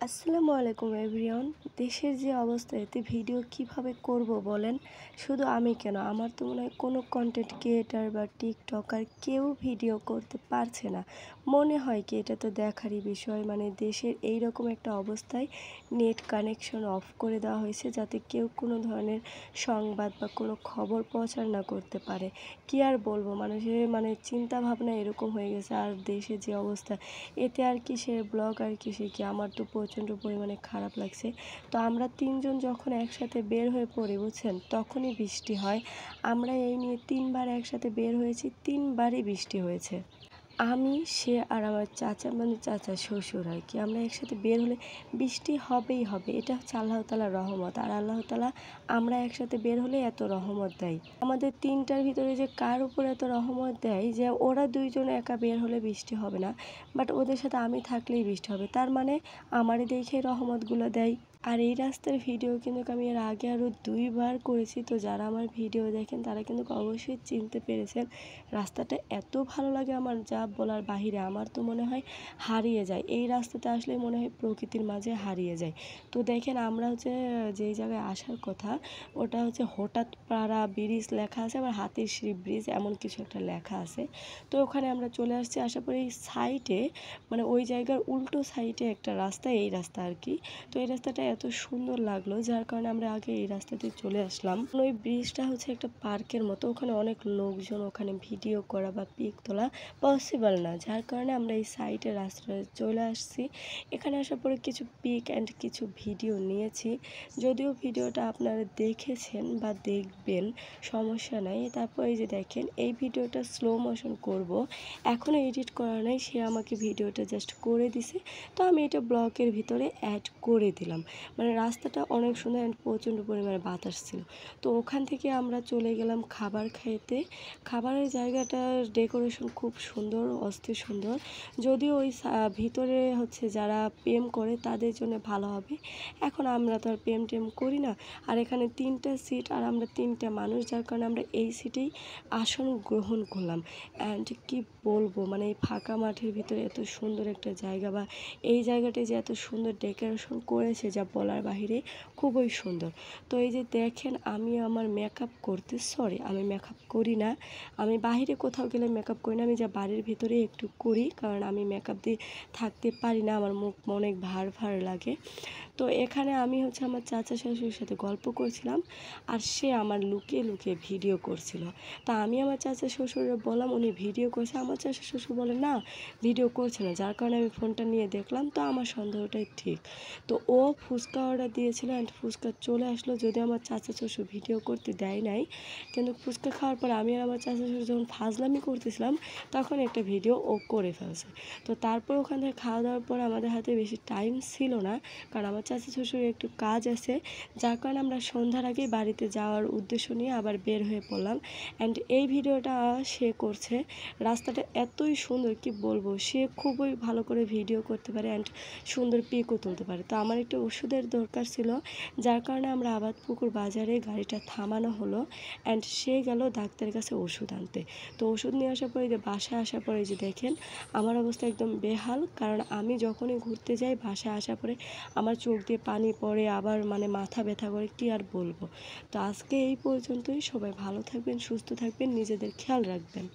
আসসালামু আলাইকুম এভরিওয়ান। দেশের যে অবস্থা, এতে ভিডিও কিভাবে করব বলেন? শুধু আমি কেন, আমার তো মনে হয় কোনো কন্টেন্ট ক্রিয়েটার বা টিকটকার কেউ ভিডিও করতে পারছে না। মনে হয় কি এটা তো দেখারই বিষয়, মানে দেশের এই রকম একটা অবস্থায় নেট কানেকশন অফ করে দেওয়া হয়েছে যাতে কেউ কোনো ধরনের সংবাদ বা কোনো খবর প্রচার না করতে পারে। কি আর বলবো, মানুষের চিন্তা ভাবনা এরকম হয়ে গেছে। আর দেশে যে অবস্থা, এতে আর কিসের ব্লগ আর কিসের কি, আমার তো প্রচণ্ড পরিমাণে খারাপ লাগছে। তো আমরা তিনজন যখন একসাথে বের হয়ে পড়ি বুঝছেন, তখনই বৃষ্টি হয়। আমরা এই নিয়ে ৩ বার একসাথে বের হয়েছি, ৩ বারই বৃষ্টি হয়েছে। আমি, সে আর আমার চাচা, মানে চাচা শ্বশুর আর কি, আমরা একসাথে বের হলে বৃষ্টি হবেই হবে। এটা হচ্ছে আল্লাহ তাআলার রহমত। আর আল্লাহ তাআলা আমরা একসাথে বের হলে এত রহমত দেয়। আমাদের তিনটার ভিতরে যে কার উপর এত রহমত দেয় যে ওরা দুইজন একা বের হলে বৃষ্টি হবে না, বাট ওদের সাথে আমি থাকলেই বৃষ্টি হবে। তার মানে আমারই দেখেই রহমতগুলো দেয়। আর এই রাস্তার ভিডিও কিন্তু আমি এর আগে আরও ২ বার করেছি। তো যারা আমার ভিডিও দেখেন তারা কিন্তু অবশ্যই চিনতে পেরেছেন। রাস্তাটা এত ভালো লাগে আমার, যা বলার বাহিরে। আমার তো মনে হয় হারিয়ে যায় এই রাস্তাতে আসলে, মনে হয় প্রকৃতির মাঝে হারিয়ে যায়। তো দেখেন, আমরা হচ্ছে যেই জায়গায় আসার কথা, ওটা হচ্ছে হঠাৎ পাড়া ব্রিজ লেখা আছে, আবার হাতির সিঁড়ি ব্রিজ এমন কিছু একটা লেখা আছে। তো ওখানে আমরা চলে আসছি। আসার পরে এই সাইডে, মানে ওই জায়গার উল্টো সাইডে একটা রাস্তা, এই রাস্তা আর কি। তো এই রাস্তাটা এত সুন্দর লাগলো, যার কারণে আমরা আগে এই রাস্তাতে চলে আসলাম। ওই ব্রিজটা হচ্ছে একটা পার্কের মতো, ওখানে অনেক লোকজন, ওখানে ভিডিও করা বা পিক তোলা পসিবল না, যার কারণে আমরা এই সাইডে রাস্তায় চলে আসছি। এখানে আসার পরে কিছু পিক অ্যান্ড কিছু ভিডিও নিয়েছি। যদিও ভিডিওটা আপনারা দেখেছেন বা দেখবেন, সমস্যা নাই। তারপর এই যে দেখেন, এই ভিডিওটা স্লো মোশন করব, এখনও এডিট করা নাই। সে আমাকে ভিডিওটা জাস্ট করে দিছে, তো আমি এটা ব্লগের ভিতরে অ্যাড করে দিলাম। মানে রাস্তাটা অনেক সুন্দর অ্যান্ড প্রচণ্ড পরিমাণে বাতাস ছিল। তো ওখান থেকে আমরা চলে গেলাম খাবার খাইতে। খাবারের জায়গাটার ডেকোরেশন খুব সুন্দর, অস্থির সুন্দর। যদিও ওই ভিতরে হচ্ছে যারা প্রেম করে তাদের জন্য ভালো হবে। এখন আমরা তো আর প্রেম টেম করি না। আর এখানে 3টা সিট আর আমরা 3টা মানুষ, যার কারণে আমরা এই সিটেই আসন গ্রহণ করলাম। অ্যান্ড কি বলবো, মানে এই ফাঁকা মাঠের ভিতরে এত সুন্দর একটা জায়গা, বা এই জায়গাটায় যে এত সুন্দর ডেকোরেশন করেছে যা বলার বাহিরে, খুবই সুন্দর। তো এই যে দেখেন, আমি আমার মেকআপ করতে, সরি আমি মেকআপ করি না, আমি বাইরে কোথাও গেলে মেকআপ করি না, আমি যা বাড়ির ভিতরে একটু করি, কারণ আমি মেকআপ দিয়ে থাকতে পারি না, আমার মুখ অনেক ভার ভার লাগে। তো এখানে আমি হচ্ছে আমার চাচা শাশুড়ির সাথে গল্প করছিলাম, আর সে আমার লুকিয়ে লুকিয়ে ভিডিও করছিল। তা আমি আমার চাচা শ্বশুরে বললাম উনি ভিডিও করছে, আমার চাচা শ্বশুর বলে না, ভিডিও করছে না। যার কারণে আমি ফোনটা নিয়ে দেখলাম, তো আমার সন্দেহটাই ঠিক। তো ও ফুচকা অর্ডার দিয়েছিল অ্যান্ড ফুচকা চলে আসলো, যদিও আমার চাচা শ্বশুর ভিডিও করতে দেয় নাই। কিন্তু ফুচকা খাওয়ার পর আমি আর আমার চাচা শ্বশুর যখন ফাজলামি করতেছিলাম, তখন একটা ভিডিও ও করে ফেলছে। তো তারপর ওখান থেকে খাওয়া দাওয়ার পর আমাদের হাতে বেশি টাইম ছিল না, কারণ আমার চাচা শ্বশুরের একটু কাজ আছে, যার কারণে আমরা সন্ধ্যার আগেই বাড়িতে যাওয়ার উদ্দেশ্য নিয়ে আবার বের হয়ে পড়লাম। অ্যান্ড এই ভিডিওটা সে করছে। রাস্তাটা এতই সুন্দর, কি বলবো, সে খুবই ভালো করে ভিডিও করতে পারে অ্যান্ড সুন্দর পিকও তুলতে পারে। তো আমার একটু ওষুধের দরকার ছিল, যার কারণে আমরা আবাদপুকুর বাজারে গাড়িটা থামানো হলো অ্যান্ড সে গেল ডাক্তারের কাছে ওষুধ আনতে। তো ওষুধ নিয়ে আসার পরে যে বাসায় আসার পরে যে দেখেন, আমার অবস্থা একদম বেহাল, কারণ আমি যখনই ঘুরতে যাই বাসায় আসার পরে আমার চোখ দিয়ে পানি পড়ে, আবার মাথা ব্যথা করে, কি আর বলবো। তো আজকে এই পর্যন্তই। সবাই ভালো থাকবেন, সুস্থ থাকবেন, নিজেদের খেয়াল রাখবেন।